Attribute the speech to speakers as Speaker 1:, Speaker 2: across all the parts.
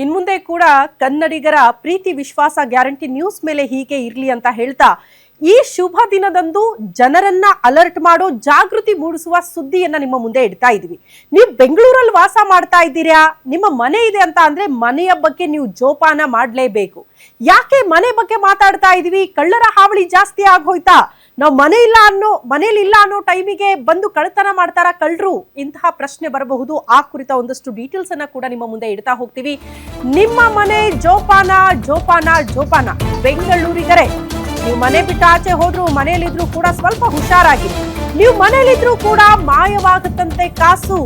Speaker 1: ಇನ್ಮುಂದೆ ಕೂಡ ಕನ್ನಡಿಗರ ಪ್ರೀತಿ ವಿಶ್ವಾಸ ಗ್ಯಾರಂಟಿ ನ್ಯೂಸ್ ಮೇಲೆ ಹೀಗೆ ಇರ್ಲಿ ಅಂತ ಹೇಳ್ತಾ ಈ ಶುಭ ದಿನದಂದು ಜನರನ್ನ ಅಲರ್ಟ್ ಮಾಡೋ ಜಾಗೃತಿ ಮೂಡಿಸುವ ಸುದ್ದಿಯನ್ನ ನಿಮ್ಮ ಮುಂದೆ ಇಡ್ತಾ ಇದೀವಿ. ನೀವು ಬೆಂಗಳೂರಲ್ಲಿ ವಾಸ ಮಾಡ್ತಾ ಇದ್ದೀರಾ, ನಿಮ್ಮ ಮನೆ ಇದೆ ಅಂತ ಅಂದ್ರೆ ಮನೆಯ ಬಗ್ಗೆ ನೀವು ಜೋಪಾನ ಮಾಡಲೇಬೇಕು. ಯಾಕೆ ಮನೆ ಬಗ್ಗೆ ಮಾತಾಡ್ತಾ ಇದೀವಿ? ಕಳ್ಳರ ಹಾವಳಿ ಜಾಸ್ತಿ ಆಗೋಯ್ತಾ? ನಾವು ಮನೇಲಿ ಇಲ್ಲ ಅನ್ನೋ ಟೈಮಿಗೆ ಬಂದು ಕಳ್ಳತನ ಮಾಡ್ತಾರ ಕಳ್ಳರು? ಇಂತಹ ಪ್ರಶ್ನೆ ಬರಬಹುದು. ಆ ಕುರಿತ ಒಂದಷ್ಟು ಡೀಟೇಲ್ಸ್ ಅನ್ನ ಕೂಡ ನಿಮ್ಮ ಮುಂದೆ ಇಡ್ತಾ ಹೋಗ್ತೀವಿ. ನಿಮ್ಮ ಮನೆ ಜೋಪಾನ ಜೋಪಾನ ಜೋಪಾನ. ಬೆಂಗಳೂರಿಗರೇ, ನೀವು ಮನೆ ಬಿಟ್ಟು ಆಚೆ ಹೋದ್ರು ಮನೆಯಲ್ಲಿದ್ರು ಕೂಡ ಸ್ವಲ್ಪ ಹುಷಾರಾಗಿ. ನೀವು ಮನೆಯಲ್ಲಿದ್ರು ಕೂಡ ಮಾಯವಾಗುತ್ತಂತೆ ಕಾಸು.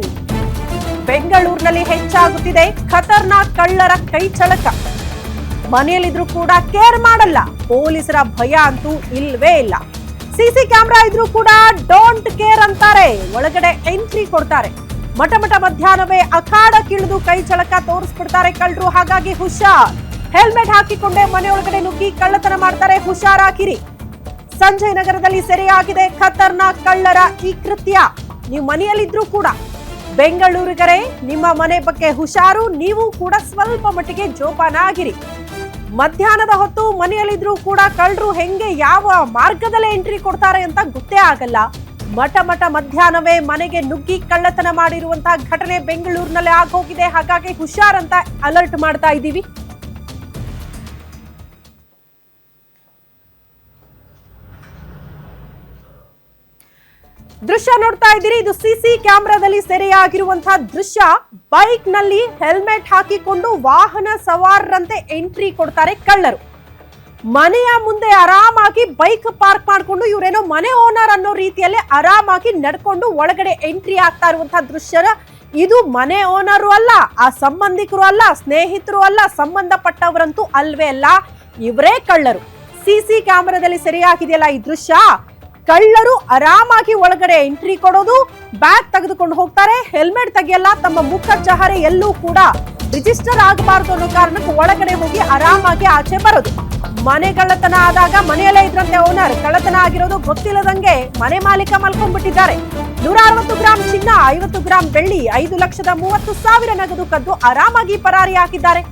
Speaker 1: ಬೆಂಗಳೂರಿನಲ್ಲಿ ಹೆಚ್ಚಾಗುತ್ತಿದೆ ಖತರ್ನಾಕ್ ಕಳ್ಳರ ಕೈ ಚಳಕ. ಮನೆಯಲ್ಲಿದ್ರು ಕೂಡ ಕೇರ್ ಮಾಡಲ್ಲ. ಪೊಲೀಸರ ಭಯ ಅಂತೂ ಇಲ್ವೇ ಇಲ್ಲ. ಸಿಸಿ ಕ್ಯಾಮೆರಾ ಇದ್ರೂ ಕೂಡ ಡೋಂಟ್ ಕೇರ್ ಅಂತಾರೆ, ಒಳಗಡೆ ಎಂಟ್ರಿ ಕೊಡ್ತಾರೆ. ಮಠ ಮಧ್ಯಾಹ್ನವೇ ಅಖಾಡಕ್ಕಿಳಿದು ಕೈ ಚಳಕ ತೋರಿಸ್ಬಿಡ್ತಾರೆ ಕಳ್ಳರು. ಹಾಗಾಗಿ ಹುಷಾರ್. ಹೆಲ್ಮೆಟ್ ಹಾಕಿಕೊಂಡೇ ಮನೆಯೊಳಗಡೆ ನುಗ್ಗಿ ಕಳ್ಳತನ ಮಾಡ್ತಾರೆ, ಹುಷಾರಾಗಿರಿ. ಸಂಜಯ್ ನಗರದಲ್ಲಿ ಸೆರೆಯಾಗಿದೆ ಖತರ್ನಾಕ್ ಕಳ್ಳರ ಈ ಕೃತ್ಯ. ನೀವು ಮನೆಯಲ್ಲಿದ್ರೂ ಕೂಡ ಬೆಂಗಳೂರಿಗರೇ, ನಿಮ್ಮ ಮನೆ ಬಗ್ಗೆ ಹುಷಾರು. ನೀವು ಕೂಡ ಸ್ವಲ್ಪ ಮಟ್ಟಿಗೆ ಜೋಪಾನ ಆಗಿರಿ. ಮಧ್ಯಾಹ್ನದ ಹೊತ್ತು ಮನೆಯಲ್ಲಿದ್ರೂ ಕೂಡ ಕಳ್ಳರು ಹೆಂಗೆ ಯಾವ ಮಾರ್ಗದಲ್ಲೇ ಎಂಟ್ರಿ ಕೊಡ್ತಾರೆ ಅಂತ ಗೊತ್ತೇ ಆಗಲ್ಲ. ಮಠ ಮಧ್ಯಾಹ್ನವೇ ಮನೆಗೆ ನುಗ್ಗಿ ಕಳ್ಳತನ ಮಾಡಿರುವಂತಹ ಘಟನೆ ಬೆಂಗಳೂರಿನಲ್ಲಿ ಆಗೋಗಿದೆ. ಹಾಗಾಗಿ ಹುಷಾರ್ ಅಂತ ಅಲರ್ಟ್ ಮಾಡ್ತಾ ಇದ್ದೀವಿ. ದೃಶ್ಯ ನೋಡ್ತಾ ಇದ್ದೀರಿ, ಇದು ಸಿಸಿ ಕ್ಯಾಮೆರಾದಲ್ಲಿ ಸೆರೆಯಾಗಿರುವಂತಹ ದೃಶ್ಯ. ಬೈಕ್ ನಲ್ಲಿ ಹೆಲ್ಮೆಟ್ ಹಾಕಿಕೊಂಡು ವಾಹನ ಸವಾರರಂತೆ ಎಂಟ್ರಿ ಕೊಡ್ತಾರೆ ಕಳ್ಳರು. ಮನೆಯ ಮುಂದೆ ಆರಾಮಾಗಿ ಬೈಕ್ ಪಾರ್ಕ್ ಮಾಡಿಕೊಂಡು ಇವರೇನೋ ಮನೆ ಓನರ್ ಅನ್ನೋ ರೀತಿಯಲ್ಲಿ ಆರಾಮಾಗಿ ನಡ್ಕೊಂಡು ಒಳಗಡೆ ಎಂಟ್ರಿ ಆಗ್ತಾ ಇರುವಂತಹ ದೃಶ್ಯ. ಇದು ಮನೆ ಓನರು ಅಲ್ಲ, ಆ ಸಂಬಂಧಿಕರು ಅಲ್ಲ, ಸ್ನೇಹಿತರು ಅಲ್ಲ, ಸಂಬಂಧಪಟ್ಟವರಂತೂ ಅಲ್ವೇ ಅಲ್ಲ, ಇವರೇ ಕಳ್ಳರು. ಸಿಸಿ ಕ್ಯಾಮೆರಾದಲ್ಲಿ ಸೆರೆಯಾಗಿದೆಯಲ್ಲ ಈ ದೃಶ್ಯ. ಕಳ್ಳರು ಆರಾಮಾಗಿ ಒಳಗಡೆ ಎಂಟ್ರಿ ಕೊಡೋದು, ಬ್ಯಾಗ್ ತೆಗೆದುಕೊಂಡು ಹೋಗ್ತಾರೆ, ಹೆಲ್ಮೆಟ್ ತೆಗೆಯಲ್ಲ, ತಮ್ಮ ಮುಖ ಚಹರೆ ಎಲ್ಲೂ ಕೂಡ ರಿಜಿಸ್ಟರ್ ಆಗಬಾರ್ದು ಅನ್ನೋ ಕಾರಣಕ್ಕೆ ಒಳಗಡೆ ಹೋಗಿ ಆರಾಮಾಗಿ ಆಚೆ ಬರೋದು. ಮನೆ ಕಳ್ಳತನ ಆದಾಗ ಮನೆಯಲ್ಲೇ ಇದ್ರಂತೆ ಓನರ್, ಕಳ್ಳತನ ಆಗಿರೋದು ಗೊತ್ತಿಲ್ಲದಂಗೆ ಮನೆ ಮಾಲೀಕ ಮಲ್ಕೊಂಡ್ಬಿಟ್ಟಿದ್ದಾರೆ. 160 ಗ್ರಾಂ ಚಿನ್ನ, 50 ಗ್ರಾಂ ಬೆಳ್ಳಿ, 5,30,000 ನಗದು ಕದ್ದು ಆರಾಮಾಗಿ ಪರಾರಿ ಹಾಕಿದ್ದಾರೆ.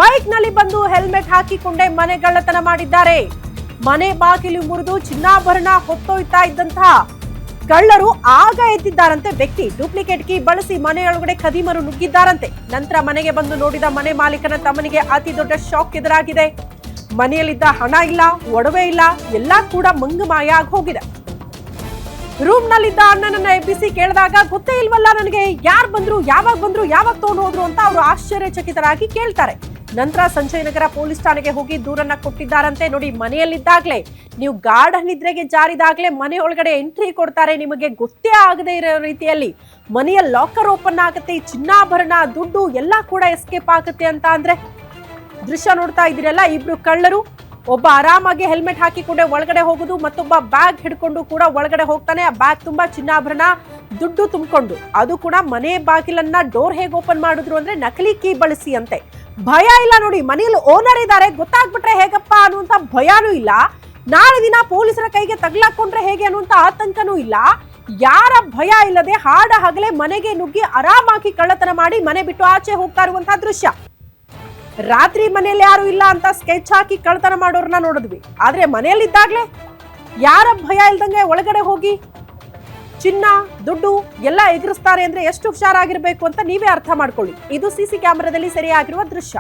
Speaker 1: ಬೈಕ್ ನಲ್ಲಿ ಬಂದು ಹೆಲ್ಮೆಟ್ ಹಾಕಿಕೊಂಡೇ ಮನೆ ಕಳ್ಳತನ ಮಾಡಿದ್ದಾರೆ. ಮನೆ ಬಾಗಿಲು ಮುರಿದು ಚಿನ್ನಾಭರಣ ಹೊತ್ತೊಯ್ತಾ ಇದ್ದಂತಹ ಕಳ್ಳರು ಆಗ ಎದ್ದಿದ್ದಾರಂತೆ. ವ್ಯಕ್ತಿ ಡೂಪ್ಲಿಕೇಟ್ ಕೀ ಬಳಸಿ ಮನೆಯೊಳಗಡೆ ಖದೀಮರು ನುಗ್ಗಿದ್ದಾರಂತೆ. ನಂತರ ಮನೆಗೆ ಬಂದು ನೋಡಿದ ಮನೆ ಮಾಲೀಕನ ತಮ್ಮನಿಗೆ ಅತಿ ದೊಡ್ಡ ಶಾಕ್ ಎದುರಾಗಿದೆ. ಮನೆಯಲ್ಲಿದ್ದ ಹಣ ಇಲ್ಲ, ಒಡವೆ ಇಲ್ಲ, ಎಲ್ಲಾ ಕೂಡ ಮಂಗಮಾಯ ಆಗಿ ಹೋಗಿದೆ. ರೂಮ್ ನಲ್ಲಿದ್ದ ಅಣ್ಣನನ್ನ ಎಬ್ಬಿಸಿ ಕೇಳಿದಾಗ ಗೊತ್ತೇ ಇಲ್ವಲ್ಲ ನನಗೆ, ಯಾರು ಬಂದ್ರು, ಯಾವಾಗ ತಗೊಂಡು ಹೋದ್ರು ಅಂತ ಅವರು ಆಶ್ಚರ್ಯಚಕಿತರಾಗಿ ಕೇಳ್ತಾರೆ. ನಂತರ ಸಂಜಯ್ ನಗರ ಪೊಲೀಸ್ ಠಾಣೆಗೆ ಹೋಗಿ ದೂರನ್ನ ಕೊಟ್ಟಿದ್ದಾರಂತೆ. ನೋಡಿ, ಮನೆಯಲ್ಲಿದ್ದಾಗ್ಲೇ ನೀವು ಗಾಢ ನಿದ್ರೆಗೆ ಜಾರಿದಾಗ್ಲೇ ಮನೆ ಒಳಗಡೆ ಎಂಟ್ರಿ ಕೊಡ್ತಾರೆ. ನಿಮಗೆ ಗೊತ್ತೇ ಆಗದೆ ಇರೋ ರೀತಿಯಲ್ಲಿ ಮನೆಯ ಲಾಕರ್ ಓಪನ್ ಆಗುತ್ತೆ, ಚಿನ್ನಾಭರಣ, ದುಡ್ಡು ಎಲ್ಲ ಕೂಡ ಎಸ್ಕೇಪ್ ಆಗುತ್ತೆ ಅಂತ ಅಂದ್ರೆ ದೃಶ್ಯ ನೋಡ್ತಾ ಇದ್ದೀರಲ್ಲ. ಇಬ್ರು ಕಳ್ಳರು, ಒಬ್ಬ ಆರಾಮಾಗಿ ಹೆಲ್ಮೆಟ್ ಹಾಕಿಕೊಂಡೆ ಒಳಗಡೆ ಹೋಗುದು, ಮತ್ತೊಬ್ಬ ಬ್ಯಾಗ್ ಹಿಡ್ಕೊಂಡು ಕೂಡ ಒಳಗಡೆ ಹೋಗ್ತಾನೆ. ಆ ಬ್ಯಾಗ್ ತುಂಬಾ ಚಿನ್ನಾಭರಣ, ದುಡ್ಡು ತುಂಬಿಕೊಂಡು. ಅದು ಕೂಡ ಮನೆ ಬಾಗಿಲನ್ನ ಡೋರ್ ಹೇಗೆ ಓಪನ್ ಮಾಡಿದ್ರು ಅಂದ್ರೆ ನಕಲಿ ಕೀ ಬಳಸಿ ಅಂತೆ. ಭಯ ಇಲ್ಲ ನೋಡಿ, ಮನೆಯಲ್ಲಿ ಓನರ್ ಇದ್ದಾರೆ, ಗೊತ್ತಾಗ್ಬಿಟ್ರೆ ಹೇಗಪ್ಪ ಅನ್ನುವಂತ ಭಯಾನೂ ಇಲ್ಲ. ನಾಳೆ ದಿನ ಪೊಲೀಸರ ಕೈಗೆ ತಗ್ಲಾಕೊಂಡ್ರೆ ಹೇಗೆ ಅನ್ನುವಂತ ಆತಂಕನೂ ಇಲ್ಲ. ಯಾರ ಭಯ ಇಲ್ಲದೆ ಹಾಡ ಹಗಲೇ ಮನೆಗೆ ನುಗ್ಗಿ ಆರಾಮಾಗಿ ಕಳ್ಳತನ ಮಾಡಿ ಮನೆ ಬಿಟ್ಟು ಆಚೆ ಹೋಗ್ತಾ ಇರುವಂತಹ ದೃಶ್ಯ. ರಾತ್ರಿ ಮನೆಯಲ್ಲಿ ಯಾರು ಇಲ್ಲ ಅಂತ ಸ್ಕೆಚ್ ಹಾಕಿ ಕಳ್ಳತನ ಮಾಡೋರನ್ನ ನೋಡಿದ್ವಿ. ಆದ್ರೆ ಮನೆಯಲ್ಲಿದ್ದಾಗ್ಲೇ ಯಾರ ಭಯ ಇಲ್ದಂಗೆ ಒಳಗಡೆ ಹೋಗಿ ಚಿನ್ನ, ದುಡ್ಡು ಎಲ್ಲ ಎದುರಿಸ್ತಾರೆ ಅಂದ್ರೆ ಎಷ್ಟು ಹುಷಾರಾಗಿರ್ಬೇಕು ಅಂತ ನೀವೇ ಅರ್ಥ ಮಾಡ್ಕೊಳ್ಳಿ. ಇದು ಸಿಸಿ ಕ್ಯಾಮೆರಾದಲ್ಲಿ ಸೆರೆಯಾಗಿರುವ ದೃಶ್ಯ.